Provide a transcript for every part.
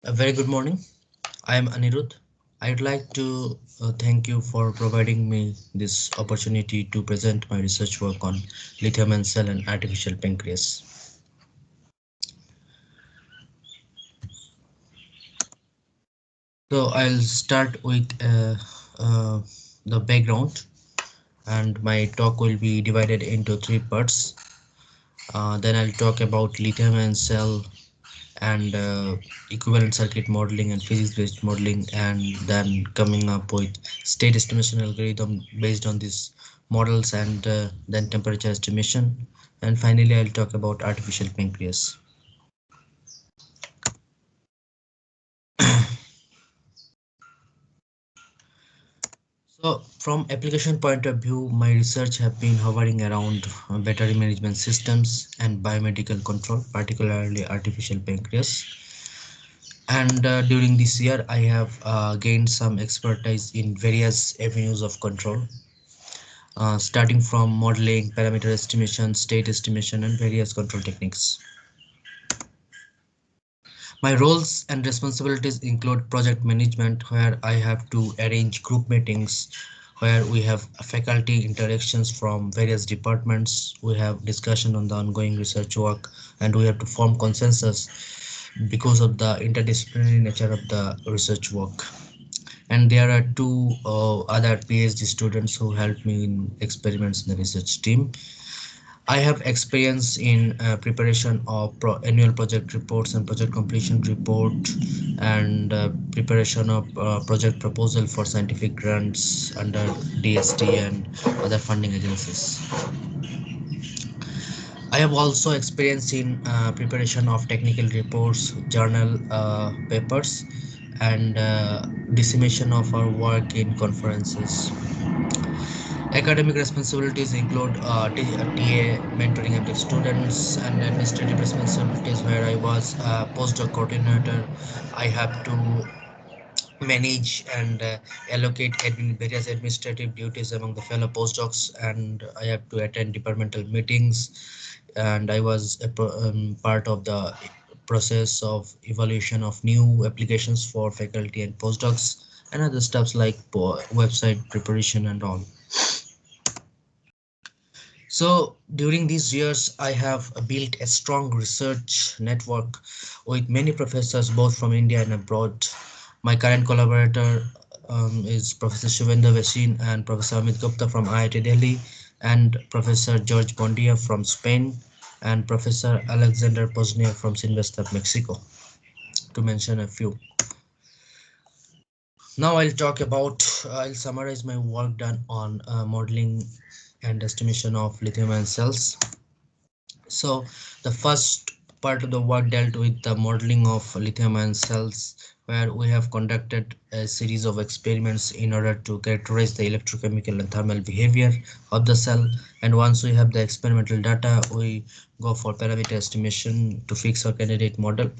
A very good morning. I am Anirudh. I'd like to thank you for providing me this opportunity to present my research work on lithium and cell and artificial pancreas. So I'll start with uh, the background, and my talk will be divided into three parts. Then I'll talk about lithium and cell and equivalent circuit modeling and physics-based modeling, and then coming up with state estimation algorithm based on these models, and then temperature estimation, and finally I'll talk about artificial pancreas. So from application point of view, my research have been hovering around battery management systems and biomedical control, particularly artificial pancreas. And during this year, I have gained some expertise in various avenues of control, starting from modeling, parameter estimation, state estimation, and various control techniques. My roles and responsibilities include project management, where I have to arrange group meetings, where we have faculty interactions from various departments, we have discussion on the ongoing research work, and we have to form consensus because of the interdisciplinary nature of the research work. And there are two other PhD students who helped me in experiments in the research team. I have experience in preparation of annual project reports and project completion report, and preparation of project proposal for scientific grants under DST and other funding agencies. I have also experience in preparation of technical reports, journal papers, and dissemination of our work in conferences. Academic responsibilities include TA, mentoring of the students, and administrative responsibilities, where I was a postdoc coordinator. I have to manage and allocate various administrative duties among the fellow postdocs, and I have to attend departmental meetings, and I was part of the process of evaluation of new applications for faculty and postdocs, and other stuffs like website preparation and all. So during these years, I have built a strong research network with many professors, both from India and abroad. My current collaborator is Professor Shivendra Vasin and Professor Amit Gupta from IIT Delhi, and Professor George Bondia from Spain, and Professor Alexander Poznia from Sinvesta, Mexico, to mention a few. Now I'll summarize my work done on modeling and estimation of lithium-ion cells. So the first part of the work dealt with the modeling of lithium-ion cells, where we have conducted a series of experiments in order to characterize the electrochemical and thermal behavior of the cell. And once we have the experimental data, we go for parameter estimation to fix our candidate model,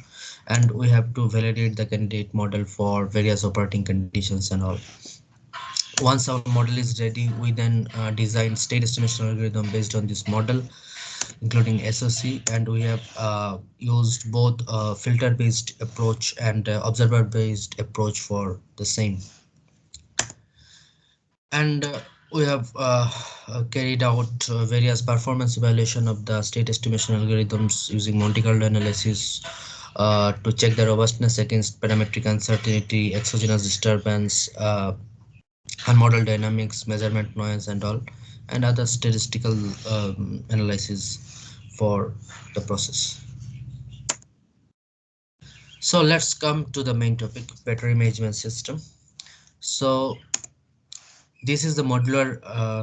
and we have to validate the candidate model for various operating conditions and all. Once our model is ready, we then design state estimation algorithm based on this model, including SOC, and we have used both filter-based approach and observer-based approach for the same. And we have carried out various performance evaluation of the state estimation algorithms using Monte Carlo analysis to check the robustness against parametric uncertainty, exogenous disturbance, unmodeled dynamics, measurement noise, and all, and other statistical analysis for the process. So let's come to the main topic, battery management system. So this is the modular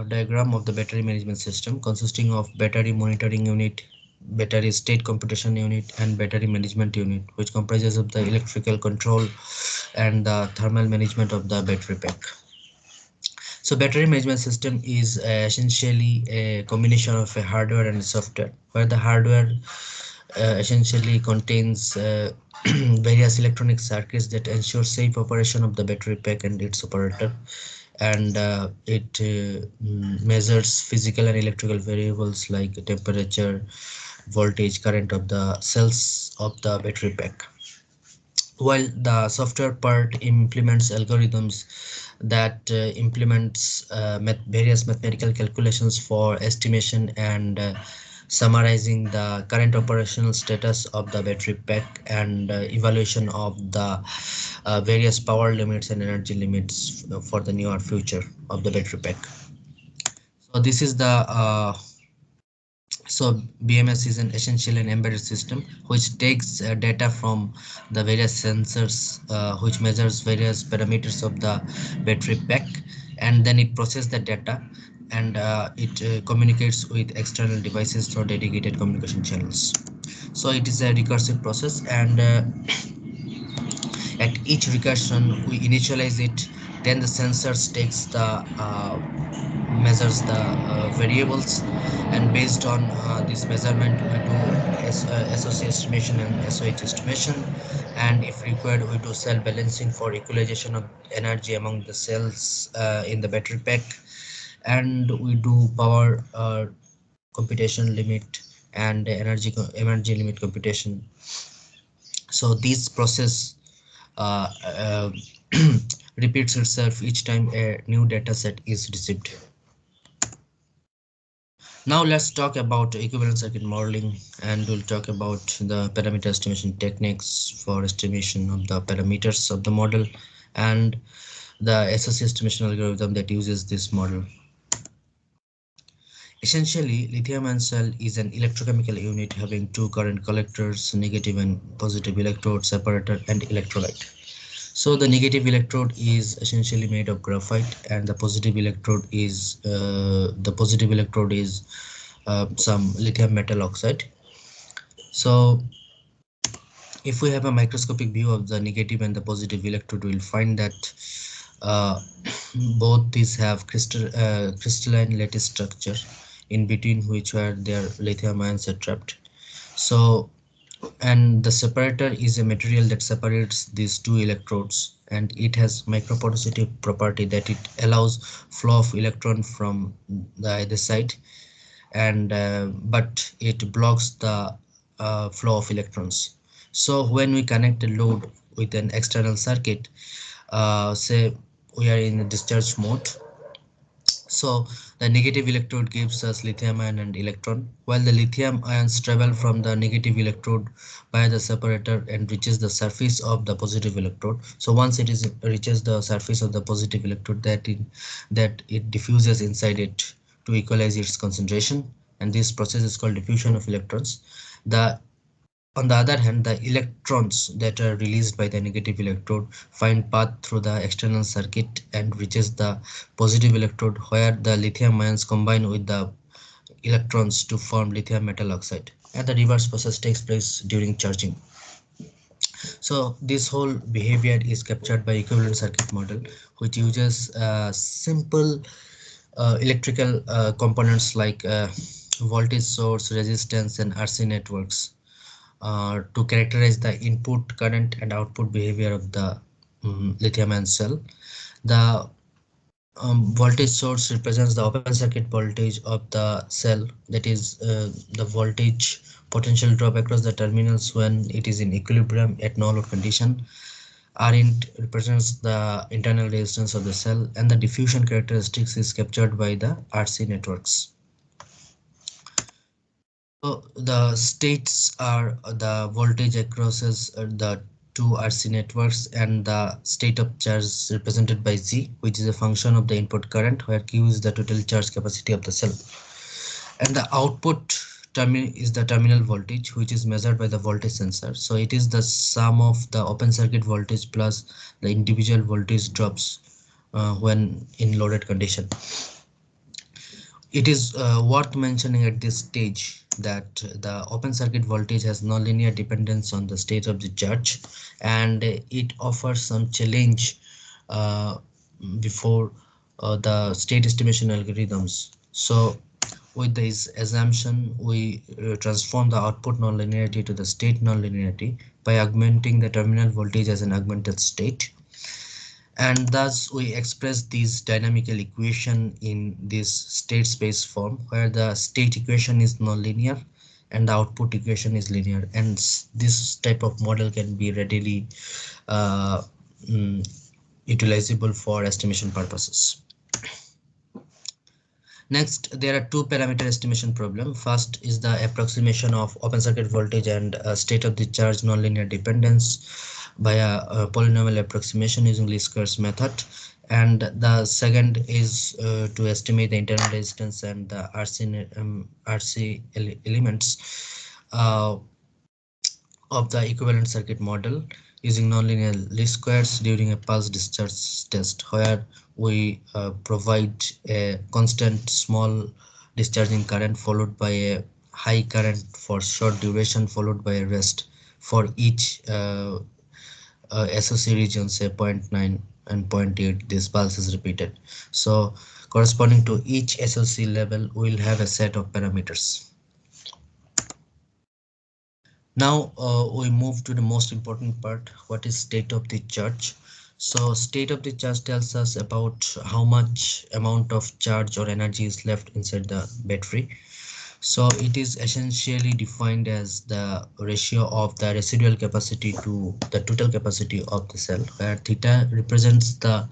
diagram of the battery management system, consisting of battery monitoring unit, battery state computation unit, and battery management unit, which comprises of the electrical control and the thermal management of the battery pack. So battery management system is essentially a combination of a hardware and software, where the hardware essentially contains various electronic circuits that ensure safe operation of the battery pack and its operator, and it measures physical and electrical variables like temperature, voltage, current of the cells of the battery pack. while the software part implements algorithms that implements various mathematical calculations for estimation and summarizing the current operational status of the battery pack and evaluation of the various power limits and energy limits for the near future of the battery pack. So this is the so BMS is an essential and embedded system which takes data from the various sensors, which measures various parameters of the battery pack, and then it processes the data, and it communicates with external devices through dedicated communication channels. So it is a recursive process, and at each recursion we initialize it, then the sensors takes the measures the variables, and based on this measurement we do SOC estimation and SOH estimation, and if required we do cell balancing for equalization of energy among the cells in the battery pack, and we do power computation limit and energy limit computation. So this process uh, uh, repeats itself each time a new data set is received. Now let's talk about equivalent circuit modeling, and we'll talk about the parameter estimation techniques for estimation of the parameters of the model and the SOC estimation algorithm that uses this model. Essentially, lithium-ion cell is an electrochemical unit having two current collectors, negative and positive electrode, separator, and electrolyte. So the negative electrode is essentially made of graphite, and the positive electrode is some lithium metal oxide. So if we have a microscopic view of the negative and the positive electrode, we'll find that uh, both these have crystalline lattice structure, in between which where their lithium ions are trapped. So, and the separator is a material that separates these two electrodes, and it has microporosity property that it allows flow of electron from the either side, and but it blocks the flow of electrons. So when we connect a load with an external circuit, say we are in a discharge mode, so the negative electrode gives us lithium ion and electron, while the lithium ions travel from the negative electrode by the separator and reaches the surface of the positive electrode. So once it is reaches the surface of the positive electrode, that it diffuses inside it to equalize its concentration, and this process is called diffusion of electrons. The On the other hand, the electrons that are released by the negative electrode find path through the external circuit and reaches the positive electrode, where the lithium ions combine with the electrons to form lithium metal oxide. And the reverse process takes place during charging. So this whole behavior is captured by equivalent circuit model, which uses simple electrical components like voltage source, resistance, and RC networks to characterize the input current and output behavior of the lithium ion cell. The voltage source represents the open circuit voltage of the cell, that is the voltage potential drop across the terminals when it is in equilibrium at no load condition. Rint represents the internal resistance of the cell, and the diffusion characteristics is captured by the RC networks. So the states are the voltage across the two RC networks, and the state of charge is represented by Z, which is a function of the input current, where Q is the total charge capacity of the cell. And the output terminal is the terminal voltage, which is measured by the voltage sensor. So it is the sum of the open circuit voltage plus the individual voltage drops when in loaded condition. It is worth mentioning at this stage that the open circuit voltage has nonlinear dependence on the state of the charge, and it offers some challenge uh, before the state estimation algorithms. So with this assumption, we transform the output nonlinearity to the state nonlinearity by augmenting the terminal voltage as an augmented state, and thus we express this dynamical equation in this state space form, where the state equation is nonlinear and the output equation is linear, and this type of model can be readily uh, mm, utilizable for estimation purposes. Next, there are two parameter estimation problem. First is the approximation of open circuit voltage and state of the charge nonlinear dependence by a polynomial approximation using least squares method. And the second is to estimate the internal resistance and the RC elements of the equivalent circuit model using nonlinear least squares during a pulse discharge test, where we provide a constant small discharging current followed by a high current for short duration followed by a rest for each SOC region, say zero point 0.9 and zero point 0.8. This pulse is repeated. So corresponding to each SOC level, we will have a set of parameters. Now we move to the most important part. What is state of the charge? So state of the charge tells us about how much amount of charge or energy is left inside the battery. So it is essentially defined as the ratio of the residual capacity to the total capacity of the cell, where theta represents the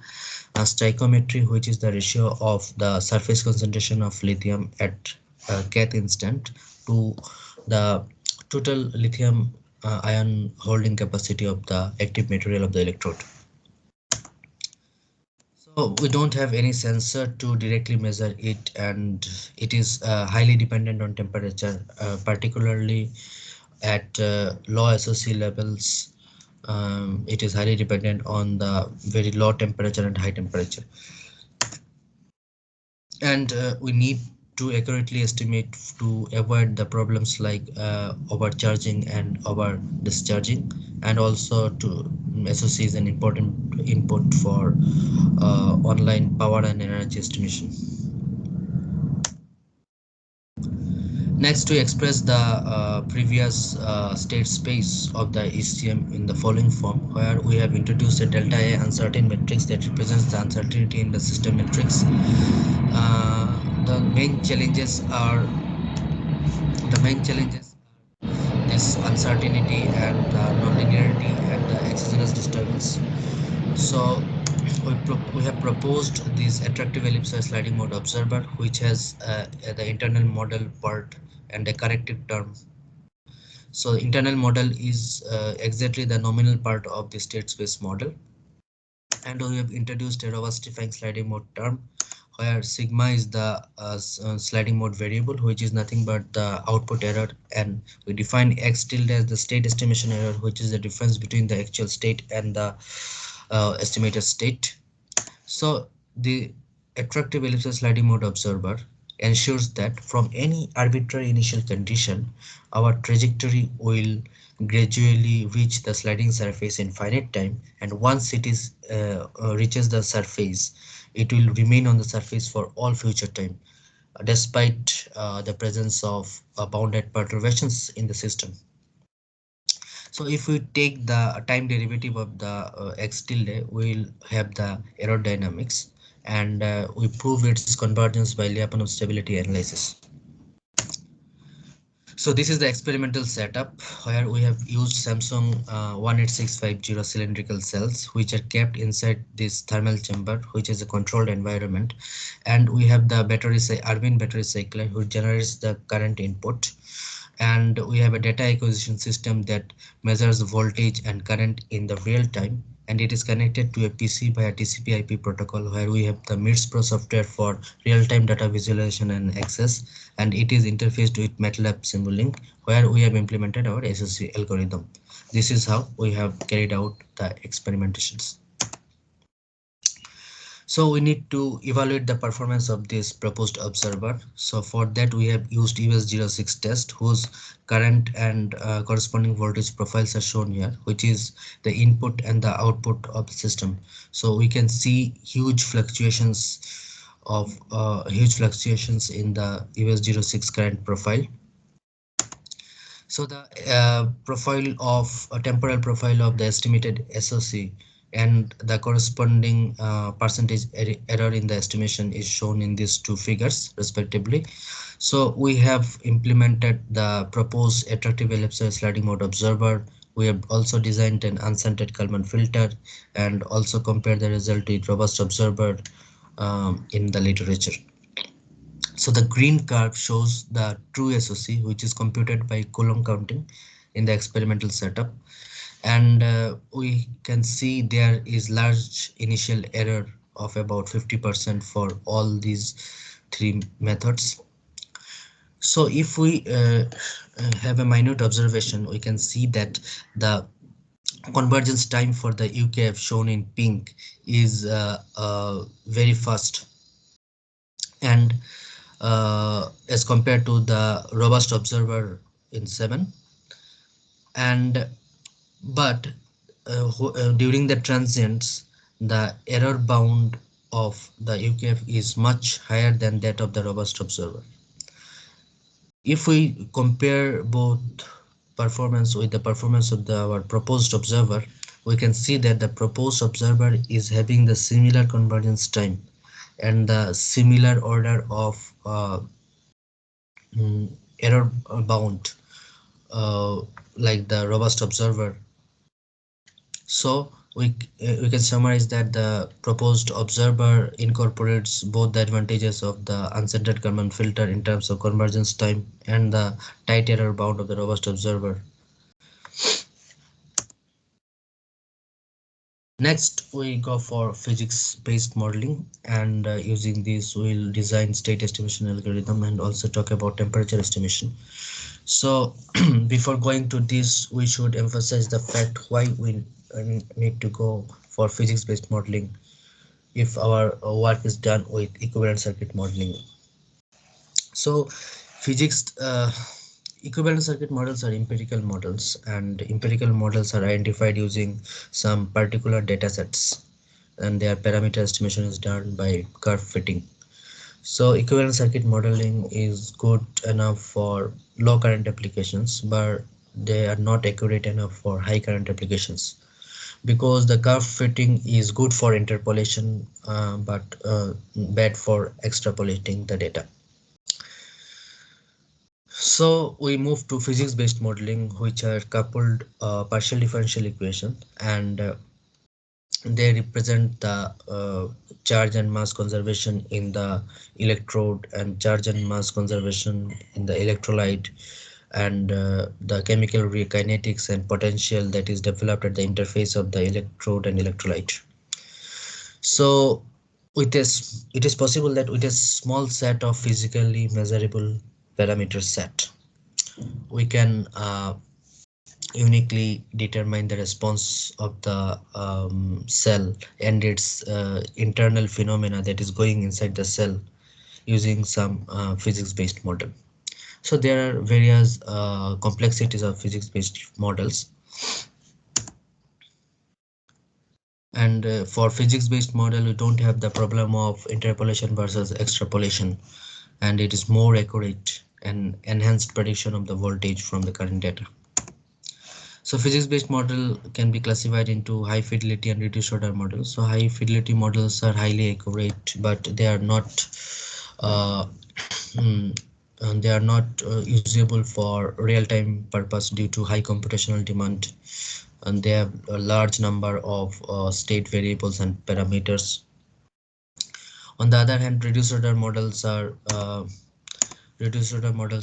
stoichiometry, which is the ratio of the surface concentration of lithium at kth instant to the total lithium ion holding capacity of the active material of the electrode. So we don't have any sensor to directly measure it, and it is highly dependent on temperature, particularly at low SOC levels. It is highly dependent on the very low temperature and high temperature, and we need to accurately estimate to avoid the problems like overcharging and over discharging, and also to SOC is an important input for online power and energy estimation. Next, to express the previous state space of the ECM in the following form, where we have introduced a delta A uncertain matrix that represents the uncertainty in the system matrix. The main challenges are this uncertainty and nonlinearity and the exogenous disturbance. So we have proposed this attractive ellipsoid sliding mode observer, which has the internal model part and a corrected term. So internal model is exactly the nominal part of the state space model, and we have introduced a robustifying sliding mode term, where sigma is the sliding mode variable, which is nothing but the output error, and we define x tilde as the state estimation error, which is the difference between the actual state and the estimated state. So the attractive ellipsoid sliding mode observer ensures that from any arbitrary initial condition, our trajectory will gradually reach the sliding surface in finite time, and once it is reaches the surface, it will remain on the surface for all future time, despite the presence of bounded perturbations in the system. So if we take the time derivative of the x tilde, we will have the aerodynamics, and we prove its convergence by Lyapunov stability analysis. So this is the experimental setup, where we have used Samsung 18650 cylindrical cells, which are kept inside this thermal chamber, which is a controlled environment, and we have the Arvin battery cycler, which generates the current input, and we have a data acquisition system that measures voltage and current in the real time, and it is connected to a PC via TCP/IP protocol, where we have the MIRS Pro software for real-time data visualization and access, and it is interfaced with MATLAB Simulink, where we have implemented our SOC algorithm. This is how we have carried out the experimentations. So we need to evaluate the performance of this proposed observer. So for that we have used US06 test, whose current and corresponding voltage profiles are shown here, which is the input and the output of the system. So we can see huge fluctuations in the US06 current profile. So the temporal profile of the estimated SOC and the corresponding percentage error in the estimation is shown in these two figures respectively. So we have implemented the proposed attractive ellipsoid sliding mode observer. We have also designed an unscented Kalman filter and also compared the result with robust observer in the literature. So the green curve shows the true SOC, which is computed by Coulomb counting in the experimental setup. And we can see there is large initial error of about 50% for all these three methods. So if we have a minute observation, we can see that the convergence time for the UKF shown in pink is very fast, and as compared to the robust observer in 7. And but during the transients, the error bound of the UKF is much higher than that of the robust observer. If we compare both performance with the performance of our proposed observer, we can see that the proposed observer is having the similar convergence time and the similar order of error bound like the robust observer. So we can summarize that the proposed observer incorporates both the advantages of the uncentered Kalman filter in terms of convergence time and the tight error bound of the robust observer. Next, we go for physics-based modeling, and using this, we'll design state estimation algorithm and also talk about temperature estimation. So, before going to this, we should emphasize the fact why we need to go for physics-based modeling if our work is done with equivalent circuit modeling. So, physics equivalent circuit models are empirical models, and empirical models are identified using some particular data sets, and their parameter estimation is done by curve fitting. So equivalent circuit modeling is good enough for low current applications, but they are not accurate enough for high current applications, because the curve fitting is good for interpolation, but bad for extrapolating the data. So we move to physics-based modeling, which are coupled partial differential equation, and they represent the charge and mass conservation in the electrode and charge and mass conservation in the electrolyte, and the chemical kinetics and potential that is developed at the interface of the electrode and electrolyte. So with this, it is possible that with a small set of physically measurable parameter set, we can uniquely determine the response of the cell and its internal phenomena that is going inside the cell using some physics-based model. So there are various complexities of physics-based models, and for physics-based model we don't have the problem of interpolation versus extrapolation, and it is more accurate and enhanced prediction of the voltage from the current data. So physics-based model can be classified into high fidelity and reduced order models. So high fidelity models are highly accurate, but they are not uh, and they are not usable for real-time purpose due to high computational demand, and they have a large number of state variables and parameters. On the other hand, reduced order models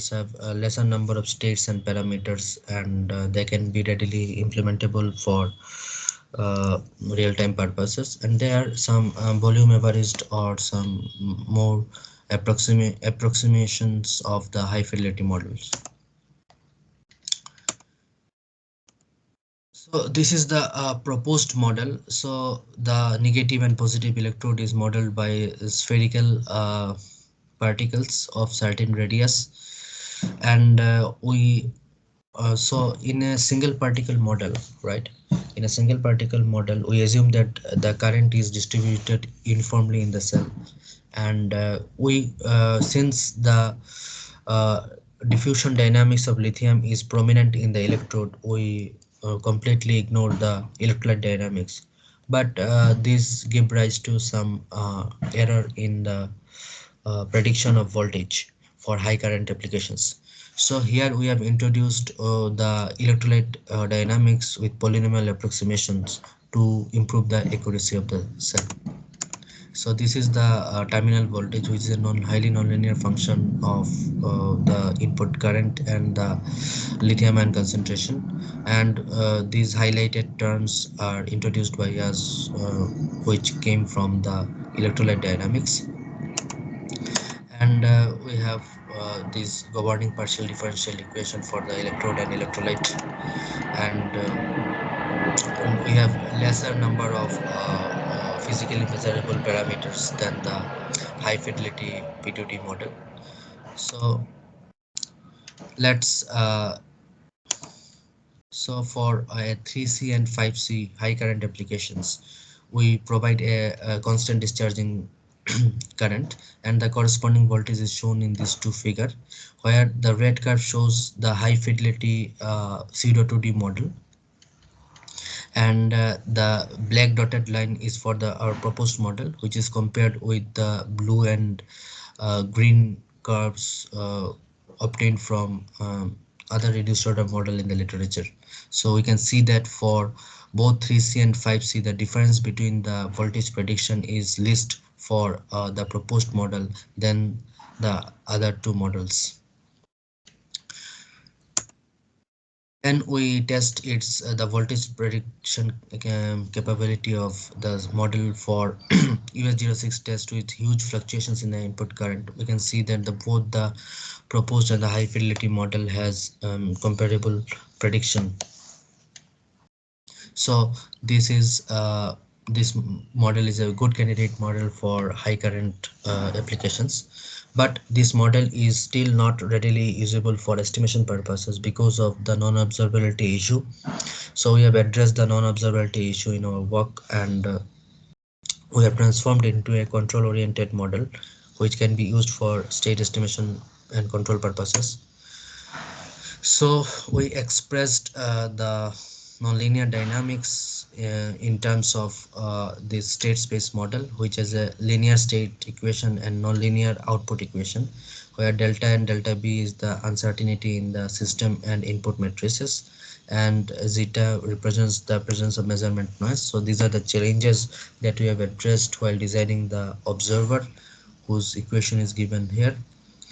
have a lesser number of states and parameters, and they can be readily implementable for real-time purposes. And there are some volume averaged or some more approximations of the high fidelity models. So this is the proposed model. So the negative and positive electrode is modeled by spherical particles of certain radius, and we so in a single particle model, right? In a single particle model, we assume that the current is distributed uniformly in the cell, and we since the uh, diffusion dynamics of lithium is prominent in the electrode, we completely ignore the electrolyte dynamics. but this give rise to some error in the prediction of voltage for high current applications. So here we have introduced the electrolyte dynamics with polynomial approximations to improve the accuracy of the cell. So this is the terminal voltage, which is a highly nonlinear function of the input current and the lithium ion concentration. And these highlighted terms are introduced by us, which came from the electrolyte dynamics. And we have this governing partial differential equation for the electrode and electrolyte. And we have lesser number of physically measurable parameters than the high fidelity P2D model. So let's so for a 3C and 5C high current applications, we provide a constant discharging current, and the corresponding voltage is shown in this two figure, where the red curve shows the high fidelity pseudo 2D model, and the black dotted line is for the our proposed model, which is compared with the blue and green curves obtained from other reduced order model in the literature. So we can see that for both 3C and 5C, the difference between the voltage prediction is least for the proposed model than the other two models. And we test its the voltage prediction capability of the model for US06 test with huge fluctuations in the input current. We can see that the both the proposed and the high fidelity model has comparable prediction. So this is this model is a good candidate model for high current applications, but this model is still not readily usable for estimation purposes because of the non-observability issue. So we have addressed the non-observability issue in our work, and we have transformed into a control oriented model which can be used for state estimation and control purposes. So we expressed the nonlinear dynamics in terms of this state space model, which is a linear state equation and nonlinear output equation, where delta and delta B is the uncertainty in the system and input matrices, and zeta represents the presence of measurement noise. So these are the challenges that we have addressed while designing the observer, whose equation is given here.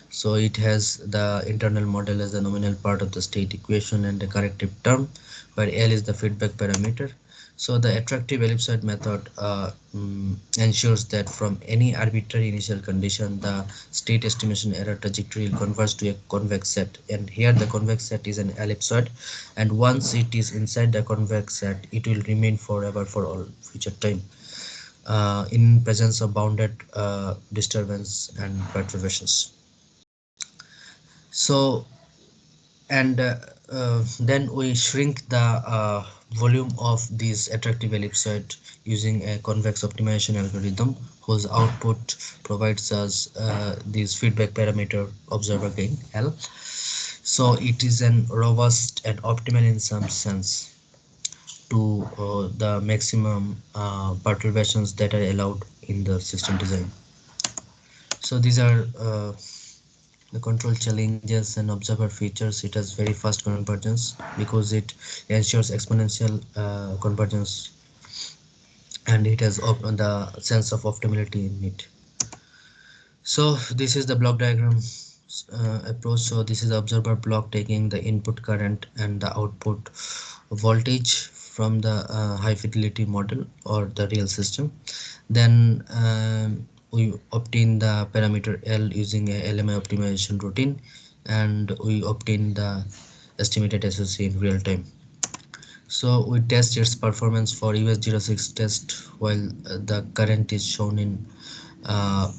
So it has the internal model as the nominal part of the state equation and the corrective term, where L is the feedback parameter. So the attractive ellipsoid method ensures that from any arbitrary initial condition, the state estimation error trajectory will converge to a convex set. And here the convex set is an ellipsoid, and once it is inside the convex set, it will remain forever for all future time in presence of bounded disturbance and perturbations. So and then we shrink the volume of this attractive ellipsoid using a convex optimization algorithm, whose output provides us this feedback parameter observer gain L. So it is an robust and optimal in some sense to the maximum perturbations that are allowed in the system design. So these are the control challenges and observer features. It has very fast convergence because it ensures exponential convergence, and it has the sense of optimality in it. So this is the block diagram approach. So this is the observer block taking the input current and the output voltage from the high fidelity model or the real system. Then we obtain the parameter L using a LMI optimization routine, and we obtain the estimated SOC in real time. So we test its performance for US06 test, while the current is shown in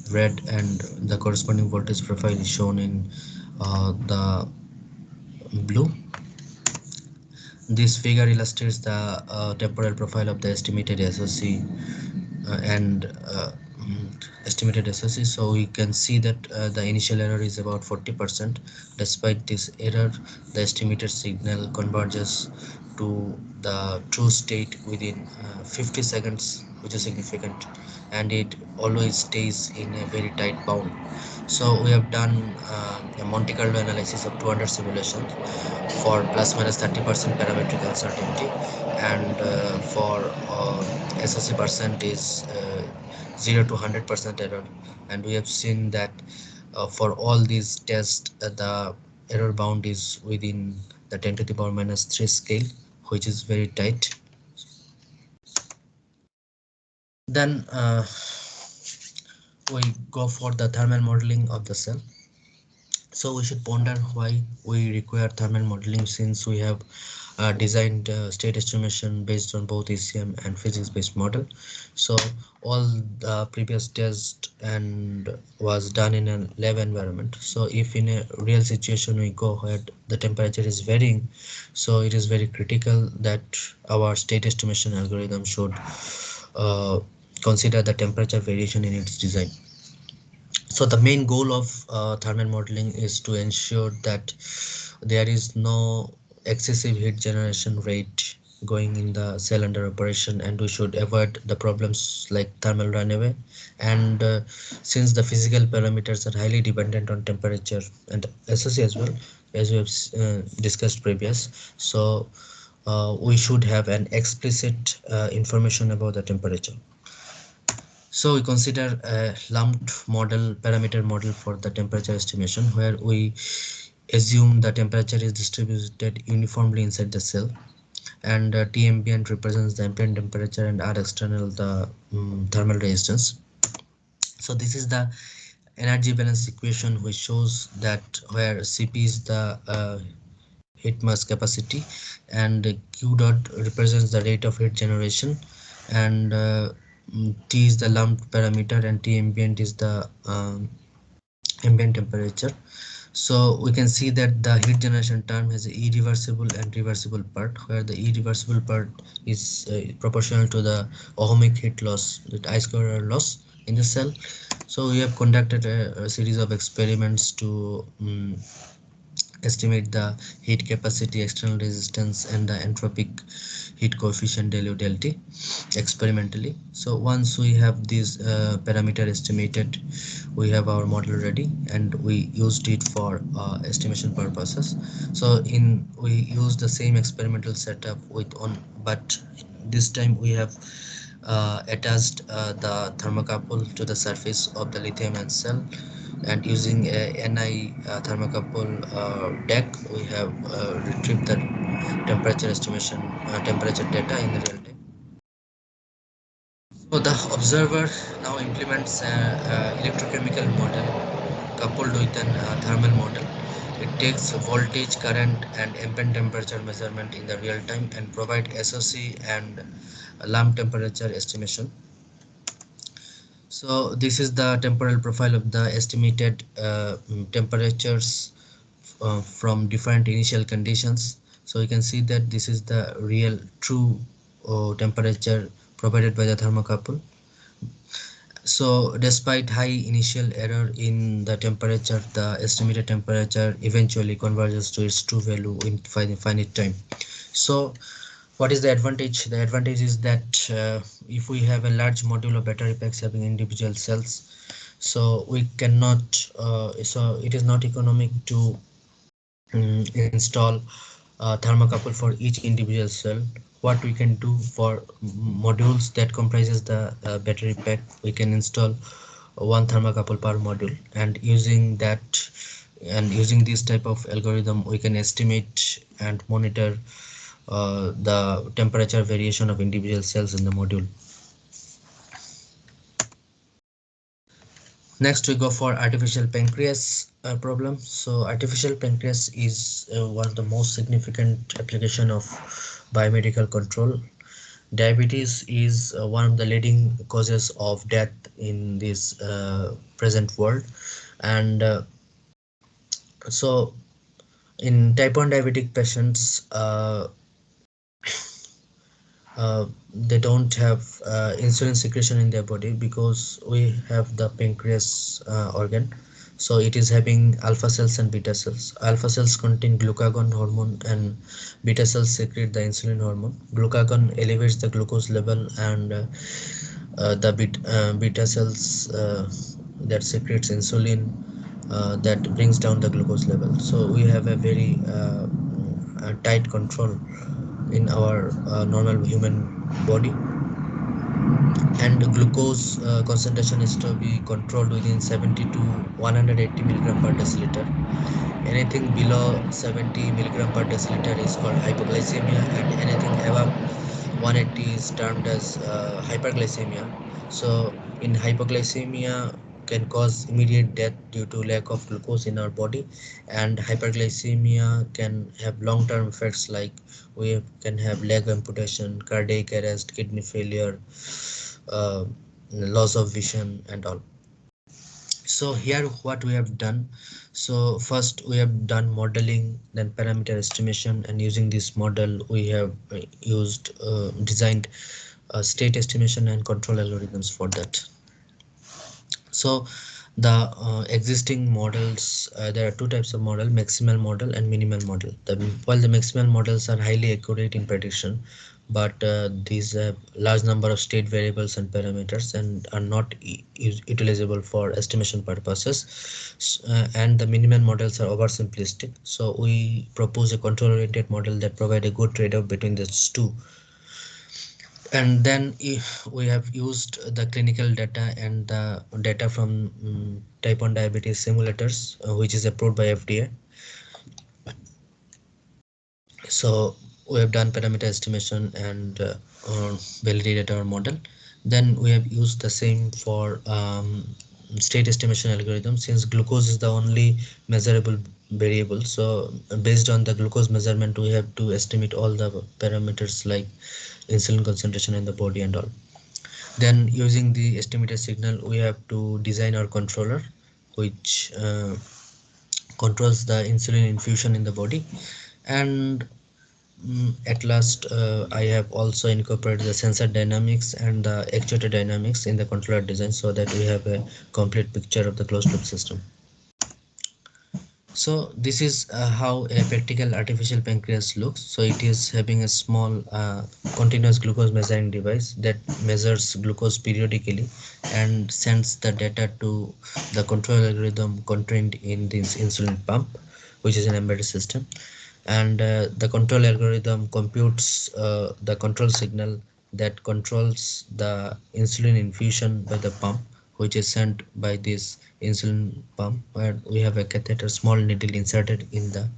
red and the corresponding voltage profile is shown in the blue. This figure illustrates the temporal profile of the estimated SOC and estimated SOC. So we can see that the initial error is about 40%. Despite this error, the estimated signal converges to the true state within 50 seconds, which is significant, and it always stays in a very tight bound. So we have done a Monte Carlo analysis of 200 simulations for plus minus 30% parametric uncertainty, and for SOC percent is 0 to 100% error. And we have seen that for all these tests, the error bound is within the 10 to the power minus 3 scale, which is very tight. Then we go for the thermal modeling of the cell. So we should ponder why we require thermal modeling, since we have designed state estimation based on both ECM and physics-based model. So all the previous test and was done in a lab environment. So if in a real situation we go where the temperature is varying, so it is very critical that our state estimation algorithm should uh, consider the temperature variation in its design. So the main goal of thermal modeling is to ensure that there is no excessive heat generation rate going in the cell under operation, and we should avoid the problems like thermal runaway. And since the physical parameters are highly dependent on temperature and SOC as well, as we have discussed previous, so we should have an explicit information about the temperature. So we consider a lumped model, parameter model for the temperature estimation, where we assume the temperature is distributed uniformly inside the cell, and T ambient represents the ambient temperature, and R external the thermal resistance. So this is the energy balance equation, which shows that where Cp is the heat mass capacity, and Q dot represents the rate of heat generation, and T is the lumped parameter, and T ambient is the ambient temperature. So we can see that the heat generation term has a irreversible and reversible part, where the irreversible part is proportional to the ohmic heat loss, the I square R loss in the cell. So we have conducted a series of experiments to estimate the heat capacity, external resistance, and the entropic heat coefficient del U del T experimentally. So once we have these parameter estimated, we have our model ready, and we used it for estimation purposes. So in we use the same experimental setup with on, but this time we have attached the thermocouple to the surface of the lithium-ion cell, and using a Ni thermocouple deck, we have retrieved the temperature estimation, temperature data in the real time. So the observer now implements an electrochemical model coupled with an thermal model. It takes voltage, current, and ambient temperature measurement in the real time and provide SOC and lamp temperature estimation. So this is the temporal profile of the estimated temperatures from different initial conditions. So you can see that this is the real true temperature provided by the thermocouple. So despite high initial error in the temperature, the estimated temperature eventually converges to its true value in finite time. So what is the advantage? The advantage is that if we have a large module of battery packs having individual cells, so we cannot, so it is not economic to install thermocouple for each individual cell. What we can do for modules that comprises the battery pack, we can install one thermocouple per module, and using that and using this type of algorithm, we can estimate and monitor the temperature variation of individual cells in the module. Next, we go for artificial pancreas problem. So artificial pancreas is one of the most significant application of biomedical control. Diabetes is one of the leading causes of death in this present world, and so in type 1 diabetic patients, they don't have insulin secretion in their body because we have the pancreas organ. So it is having alpha cells and beta cells. Alpha cells contain glucagon hormone and beta cells secrete the insulin hormone. Glucagon elevates the glucose level, and the beta cells that secretes insulin that brings down the glucose level. So we have a very tight control in our normal human body, and glucose concentration is to be controlled within 70 to 180 milligram per deciliter. Anything below 70 milligram per deciliter is called hypoglycemia, and anything above 180 is termed as hyperglycemia. So in hypoglycemia can cause immediate death due to lack of glucose in our body, and hyperglycemia can have long-term effects like we can have leg amputation, cardiac arrest, kidney failure, uh, loss of vision and all. So here what we have done, so first we have done modeling, then parameter estimation, and using this model we have used designed state estimation and control algorithms for that. So the existing models, there are two types of model: maximal model and minimal model. While the maximal models are highly accurate in prediction, but these have large number of state variables and parameters and are not utilizable for estimation purposes. And the minimal models are oversimplistic. So we propose a control oriented model that provide a good trade-off between these two. And then if we have used the clinical data and the data from type 1 diabetes simulators, which is approved by FDA. So we have done parameter estimation and validated our model. Then we have used the same for state estimation algorithm, since glucose is the only measurable variable. So based on the glucose measurement, we have to estimate all the parameters like insulin concentration in the body and all. Then using the estimated signal, we have to design our controller, which controls the insulin infusion in the body. And at last, I have also incorporated the sensor dynamics and the actuator dynamics in the controller design so that we have a complete picture of the closed loop system. So this is how a practical artificial pancreas looks. So it is having a small continuous glucose measuring device that measures glucose periodically and sends the data to the control algorithm contained in this insulin pump, which is an embedded system. And the control algorithm computes the control signal that controls the insulin infusion by the pump, which is sent by this insulin pump, where we have a catheter, small needle inserted in the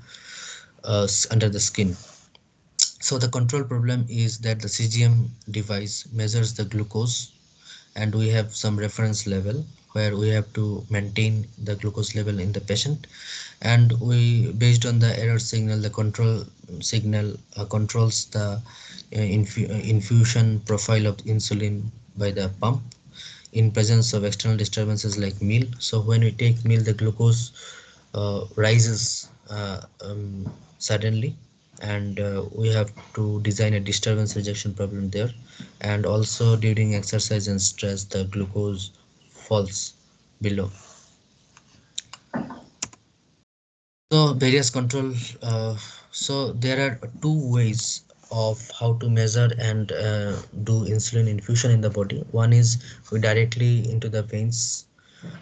under the skin. So the control problem is that the CGM device measures the glucose, and we have some reference level where we have to maintain the glucose level in the patient. And we, based on the error signal, the control signal controls the infusion profile of insulin by the pump in presence of external disturbances like meal. So when we take meal, the glucose rises suddenly, and we have to design a disturbance rejection problem there. And also during exercise and stress, the glucose falls below. So various control. So there are two ways of how to measure and do insulin infusion in the body. One is we directly into the veins,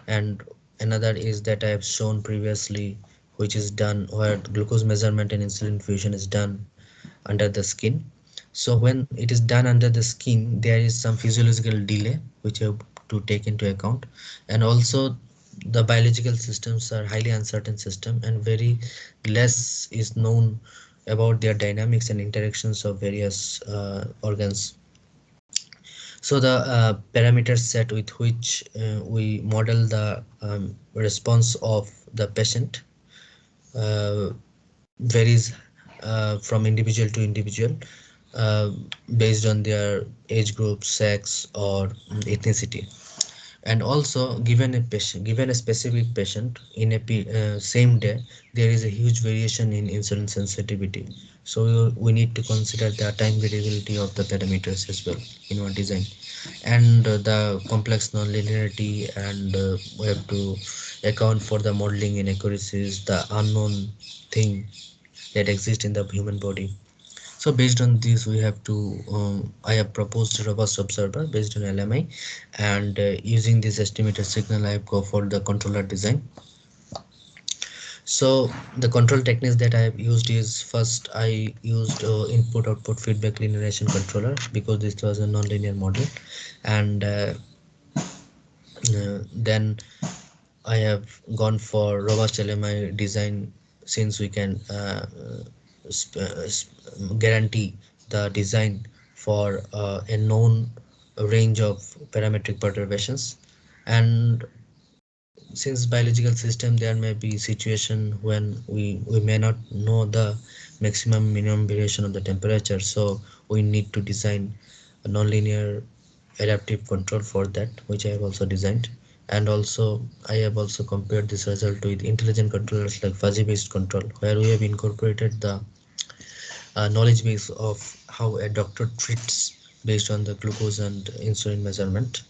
and another is that I have shown previously, which is done where glucose measurement and insulin infusion is done under the skin. So when it is done under the skin, there is some physiological delay which you have to take into account. And also the biological systems are highly uncertain system, and very less is known about their dynamics and interactions of various organs. So the parameter set with which we model the response of the patient uh, varies from individual to individual, uh, based on their age group, sex, or ethnicity. And also, given a specific patient in a same day, there is a huge variation in insulin sensitivity. So we need to consider the time variability of the parameters as well in our design, and the complex non-linearity, and we have to account for the modeling inaccuracies, the unknown thing that exists in the human body. So based on this, we have to I have proposed a robust observer based on LMI, and using this estimated signal, I have go for the controller design. So the control techniques that I have used is, first I used input output feedback linearization controller, because this was a nonlinear model, and then I have gone for robust LMI design, since we can guarantee the design for a known range of parametric perturbations. And since biological system, there may be situation when we may not know the maximum minimum variation of the temperature, so we need to design a nonlinear adaptive control for that, which I have also designed. And also I have also compared this result with intelligent controllers like fuzzy based control, where we have incorporated the knowledge base of how a doctor treats based on the glucose and insulin measurement.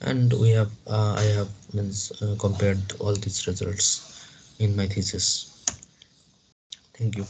And we have I have means compared all these results in my thesis. Thank you.